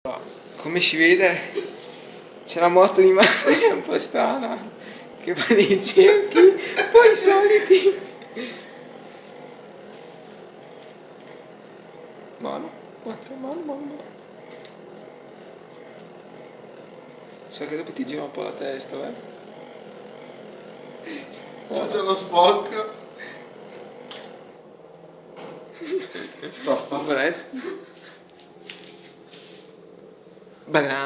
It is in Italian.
Come si vede c'è la moto di Mario un po' strana che fa dei cerchi poi soliti. Mano, mano. Sai che dopo ti gira un po' la testa, C'è lo Spock. Stoppa. Brett. Banana.